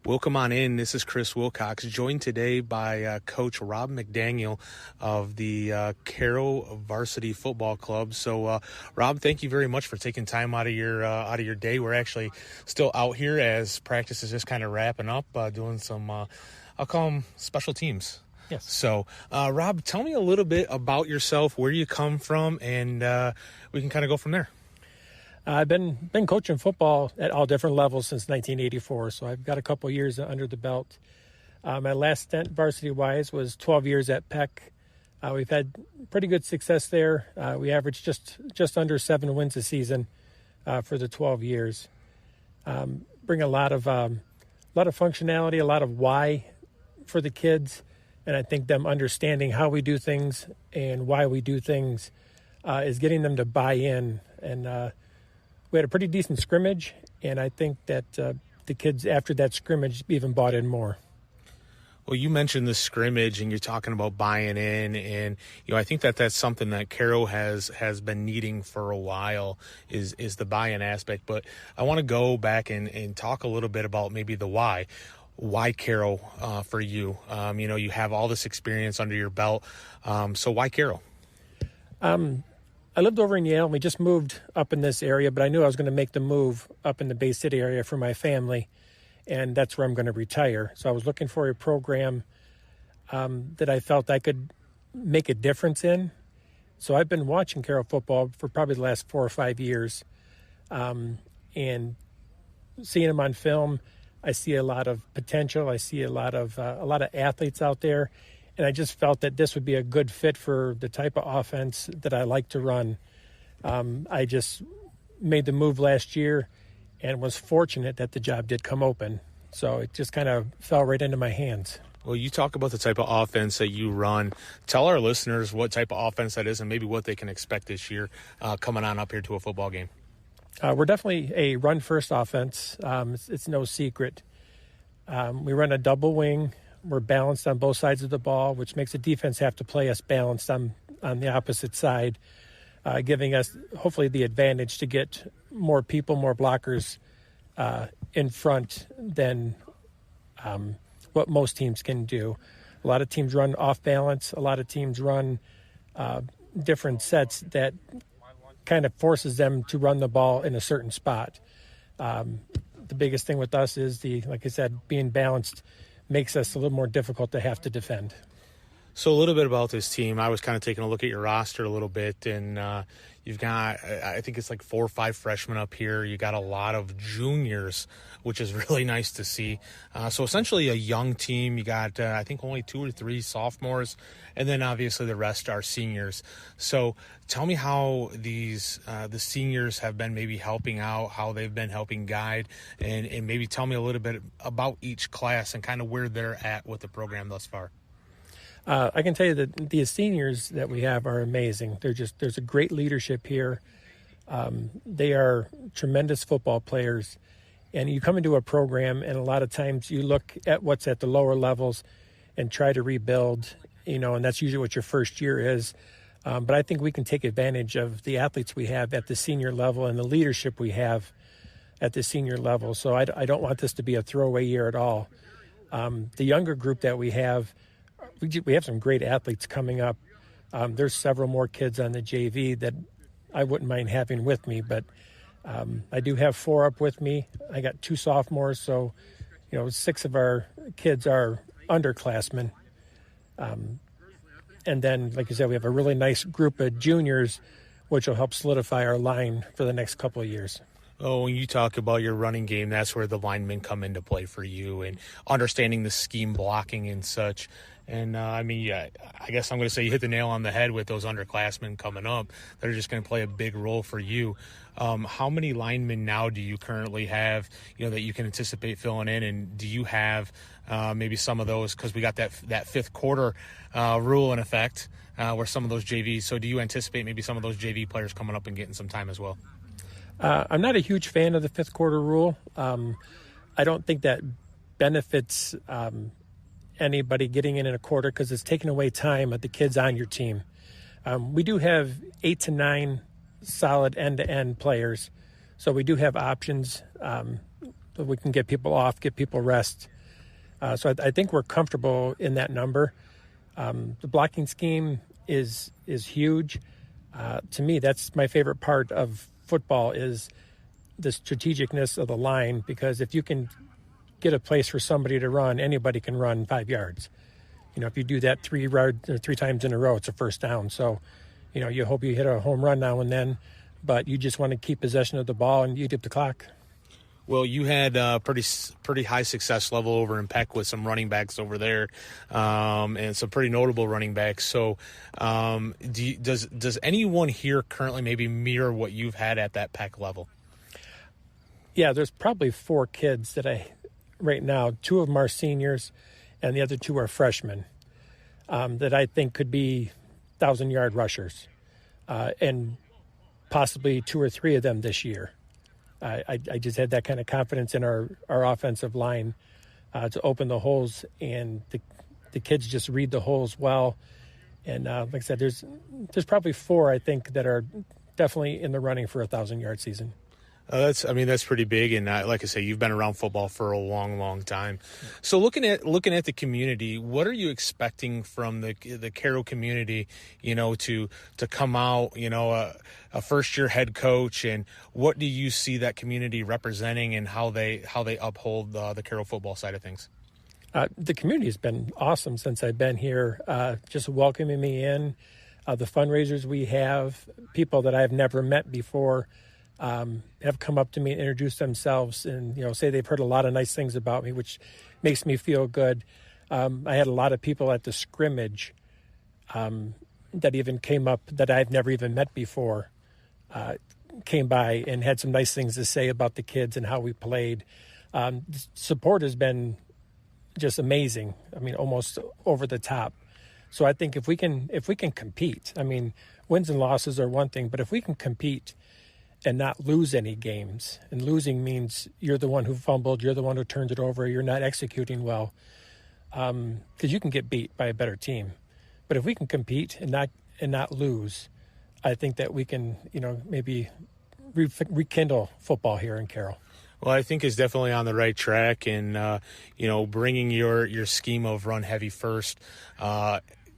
Welcome on in. This is Chris Wilcox, joined today by Coach Rob McDaniel of the Caro Varsity Football Club. So, Rob, thank you very much for taking time out of your day. We're actually still out here as practice is just kind of wrapping up, doing some, I'll call them special teams. Yes. So, Rob, tell me a little bit about yourself, where you come from, and we can kind of go from there. I've been coaching football at all different levels since 1984, so I've got a couple years under the belt. My last stint varsity-wise was 12 years at Peck. We've had pretty good success there. We averaged just under 7 wins a season for the 12 years. Bring a lot of functionality, a lot of why for the kids, and I think them understanding how we do things and why we do things is getting them to buy in. And we had a pretty decent scrimmage, and I think that the kids after that scrimmage even bought in more. Well, you mentioned the scrimmage, and you're talking about buying in, and I think that that's something that Caro has been needing for a while is the buy-in aspect. But I want to go back and talk a little bit about maybe the why. Why Caro for you? You have all this experience under your belt, so why Caro? I lived over in Yale, and we just moved up in this area, but I knew I was going to make the move up in the Bay City area for my family, and that's where I'm going to retire. So I was looking for a program that I felt I could make a difference in. So I've been watching Caro football for probably the last 4 or 5 years, and seeing them on film, I see a lot of potential. I see a lot of athletes out there. And I just felt that this would be a good fit for the type of offense that I like to run. I just made the move last year and was fortunate that the job did come open. So it just kind of fell right into my hands. Well, you talk about the type of offense that you run. Tell our listeners what type of offense that is and maybe what they can expect this year coming on up here to a football game. We're definitely a run-first offense. It's no secret. We run a double wing. We're balanced on both sides of the ball, which makes the defense have to play us balanced on the opposite side, giving us hopefully the advantage to get more people, more blockers in front than what most teams can do. A lot of teams run off balance. A lot of teams run different sets that kind of forces them to run the ball in a certain spot. The biggest thing with us is like I said, being balanced makes us a little more difficult to have to defend. So a little bit about this team. I was kind of taking a look at your roster a little bit, and you've got, I think it's like 4 or 5 freshmen up here. You got a lot of juniors, which is really nice to see. So essentially a young team. You got, I think, only 2 or 3 sophomores, and then obviously the rest are seniors. So tell me how the seniors have been maybe helping out, how they've been helping guide, and maybe tell me a little bit about each class and kind of where they're at with the program thus far. I can tell you that the seniors that we have are amazing. There's a great leadership here. They are tremendous football players. And you come into a program, and a lot of times you look at what's at the lower levels and try to rebuild, and that's usually what your first year is. But I think we can take advantage of the athletes we have at the senior level and the leadership we have at the senior level. So I don't want this to be a throwaway year at all. The younger group that we have some great athletes coming up. There's several more kids on the JV that I wouldn't mind having with me, but I do have 4 up with me. I got 2 sophomores, so 6 of our kids are underclassmen. And then, like I said, we have a really nice group of juniors, which will help solidify our line for the next couple of years. Oh, when you talk about your running game, that's where the linemen come into play for you and understanding the scheme blocking and such. And, I guess I'm going to say you hit the nail on the head with those underclassmen coming up. They're just going to play a big role for you. How many linemen now do you currently have, that you can anticipate filling in? And do you have maybe some of those, because we got that fifth quarter rule in effect where some of those JVs. So do you anticipate maybe some of those JV players coming up and getting some time as well? I'm not a huge fan of the fifth quarter rule. I don't think that benefits anybody getting in a quarter because it's taking away time of the kids on your team. We do have 8 to 9 solid end-to-end players, so we do have options so we can get people off, get people rest. So I think we're comfortable in that number. The blocking scheme is huge. To me, that's my favorite part of football is the strategicness of the line, because if you can get a place for somebody to run, anybody can run 5 yards. If you do that 3 times in a row, it's a first down. So, you hope you hit a home run now and then, but you just want to keep possession of the ball and eat up the clock. Well, you had pretty high success level over in Peck with some running backs over there, and some pretty notable running backs. So, does anyone here currently maybe mirror what you've had at that Peck level? Yeah, there's probably 4 kids that right now, 2 of them are seniors, and the other 2 are freshmen, that I think could be 1,000-yard rushers, and possibly 2 or 3 of them this year. I just had that kind of confidence in our offensive line to open the holes, and the kids just read the holes well. And like I said, there's probably 4, I think, that are definitely in the running for a 1,000-yard season. That's pretty big, and like I say, you've been around football for a long, long time. So looking at the community, what are you expecting from the Caro community? To come out, a first year head coach, and what do you see that community representing, and how they uphold the Caro football side of things? The community has been awesome since I've been here, just welcoming me in. The fundraisers we have, people that I've never met before. Have come up to me and introduced themselves and, say they've heard a lot of nice things about me, which makes me feel good. I had a lot of people at the scrimmage that even came up that I've never even met before, came by and had some nice things to say about the kids and how we played. Support has been just amazing. Almost over the top. So I think if we can compete, wins and losses are one thing, but if we can compete and not lose any games, and losing means you're the one who fumbled, you're the one who turned it over, you're not executing well, because you can get beat by a better team. But if we can compete and not lose, I think that we can, maybe rekindle football here in Caro. Well, I think is definitely on the right track, and bringing your scheme of run heavy first.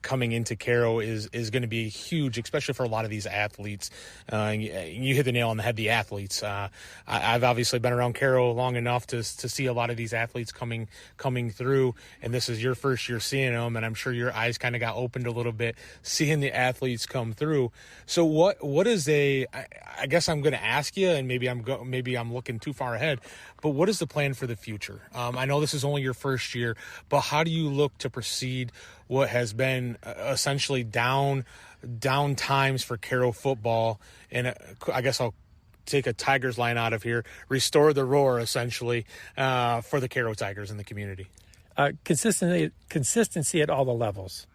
Coming into Caro is going to be huge, especially for a lot of these athletes. You hit the nail on the head, the athletes. I've obviously been around Caro long enough to see a lot of these athletes coming through, and this is your first year seeing them, and I'm sure your eyes kind of got opened a little bit seeing the athletes come through. So what is I guess I'm going to ask you, and maybe I'm looking too far ahead, but what is the plan for the future? I know this is only your first year, but how do you look to proceed what has been essentially down times for Caro football? And I guess I'll take a Tigers line out of here, restore the roar essentially for the Caro Tigers in the community. Consistency at all the levels.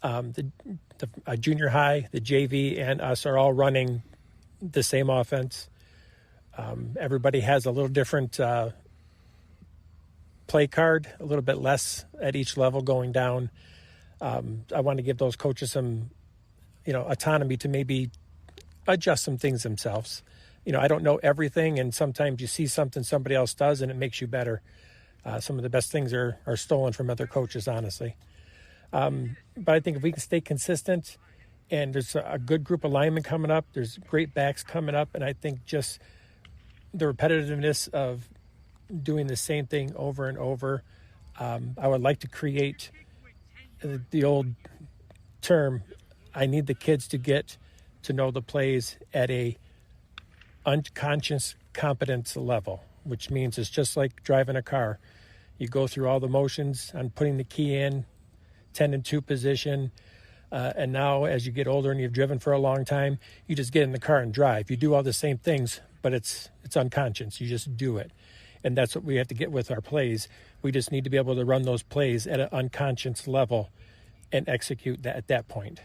The junior high, the JV, and us are all running the same offense. Everybody has a little different play card, a little bit less at each level going down. I want to give those coaches some, autonomy to maybe adjust some things themselves. I don't know everything, and sometimes you see something somebody else does, and it makes you better. Some of the best things are stolen from other coaches, honestly. But I think if we can stay consistent, and there's a good group of linemen coming up, there's great backs coming up, and I think just the repetitiveness of doing the same thing over and over, I would like to create the old term, I need the kids to get to know the plays at a unconscious competence level, which means it's just like driving a car. You go through all the motions on putting the key in, 10 and 2 position, and now as you get older and you've driven for a long time, you just get in the car and drive. You do all the same things, but it's unconscious. You just do it. And that's what we have to get with our plays. We just need to be able to run those plays at an unconscious level and execute that at that point.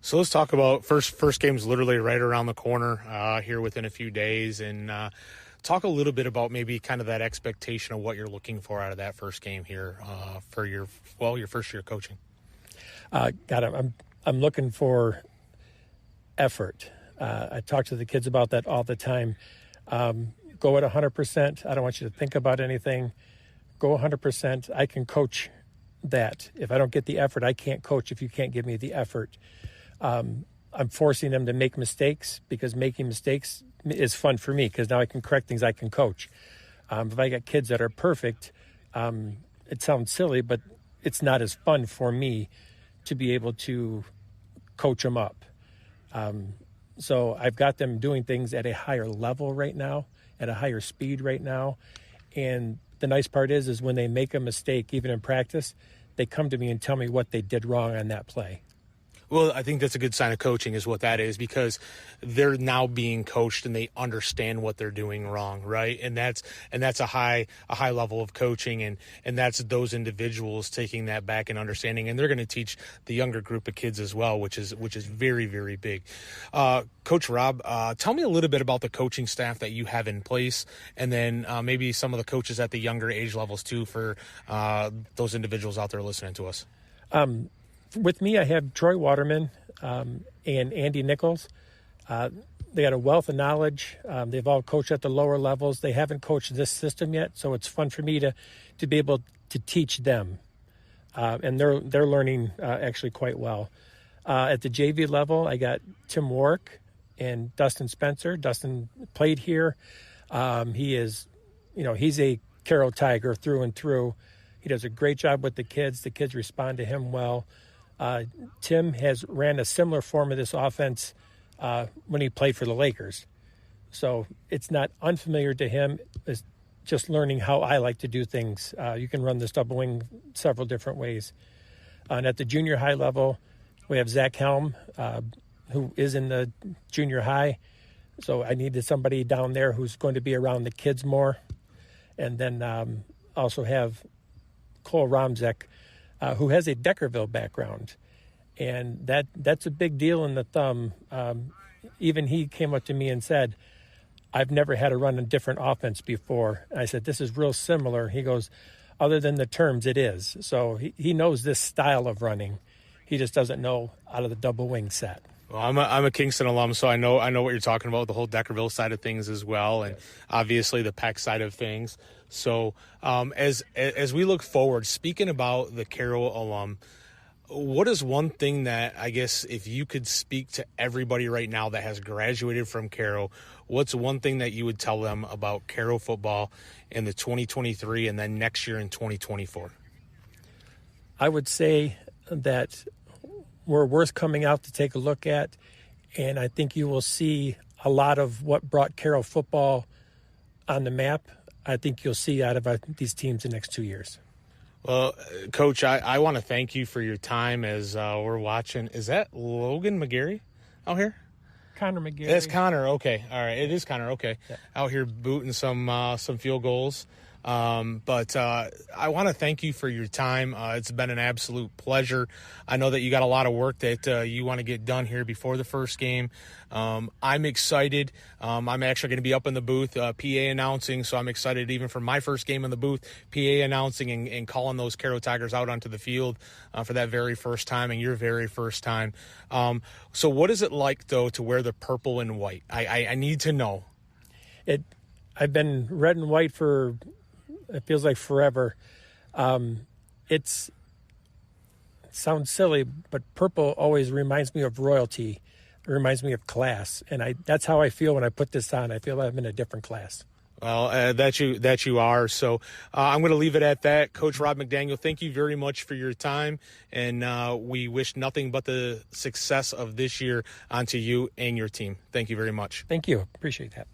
So let's talk about first game's literally right around the corner here within a few days, and talk a little bit about maybe kind of that expectation of what you're looking for out of that first game here for your first year coaching. I'm looking for effort. I talk to the kids about that all the time. go at 100%. I don't want you to think about anything. Go 100%. I can coach that. If I don't get the effort, I can't coach if you can't give me the effort. I'm forcing them to make mistakes because making mistakes is fun for me because now I can correct things, I can coach. If I got kids that are perfect, it sounds silly, but it's not as fun for me to be able to coach them up. So I've got them doing things at a higher level right now, at a higher speed right now. And the nice part is when they make a mistake, even in practice, they come to me and tell me what they did wrong on that play. Well, I think that's a good sign of coaching is what that is, because they're now being coached and they understand what they're doing wrong, right? And that's a high level of coaching, and that's those individuals taking that back and understanding, and they're going to teach the younger group of kids as well, which is very, very big. Coach Rob, tell me a little bit about the coaching staff that you have in place, and then maybe some of the coaches at the younger age levels too, for those individuals out there listening to us. With me, I have Troy Waterman and Andy Nichols. They got a wealth of knowledge. They've all coached at the lower levels. They haven't coached this system yet, so it's fun for me to be able to teach them. And they're learning actually quite well. At the JV level, I got Tim Warwick and Dustin Spencer. Dustin played here. He is, he's a Caro Tiger through and through. He does a great job with the kids. The kids respond to him well. Tim has ran a similar form of this offense when he played for the Lakers. So it's not unfamiliar to him. It's just learning how I like to do things. You can run this double wing several different ways. And at the junior high level, we have Zach Helm, who is in the junior high. So I needed somebody down there who's going to be around the kids more. And then also have Cole Romzek, who has a Deckerville background. And that's a big deal in the thumb. Even he came up to me and said, I've never had to run a different offense before. And I said, this is real similar. He goes, other than the terms, it is. So he knows this style of running. He just doesn't know out of the double wing set. Well, I'm a Kingston alum, so I know what you're talking about, the whole Deckerville side of things as well, and obviously the Peck side of things. So as we look forward, speaking about the Caro alum, what is one thing that, I guess, if you could speak to everybody right now that has graduated from Caro, what's one thing that you would tell them about Caro football in the 2023 and then next year in 2024? I would say that we're worth coming out to take a look at, and I think you will see a lot of what brought Caro football on the map. I think you'll see out of these teams the next 2 years. Well, Coach, I want to thank you for your time as we're watching. Is that Logan McGarry out here? Connor McGarry. That's Connor. Okay. All right. It is Connor. Okay. Yeah. Out here booting some field goals. But I want to thank you for your time. It's been an absolute pleasure. I know that you got a lot of work that you want to get done here before the first game. I'm excited. I'm actually going to be up in the booth, PA announcing, so I'm excited even for my first game in the booth, PA announcing and calling those Caro Tigers out onto the field for that very first time and your very first time. So what is it like, though, to wear the purple and white? I need to know. I've been red and white for... It feels like forever. It sounds silly, but purple always reminds me of royalty. It reminds me of class, and that's how I feel when I put this on. I feel I'm in a different class. Well, that you are. So I'm going to leave it at that. Coach Rob McDaniel, thank you very much for your time, and we wish nothing but the success of this year onto you and your team. Thank you very much. Thank you. Appreciate that.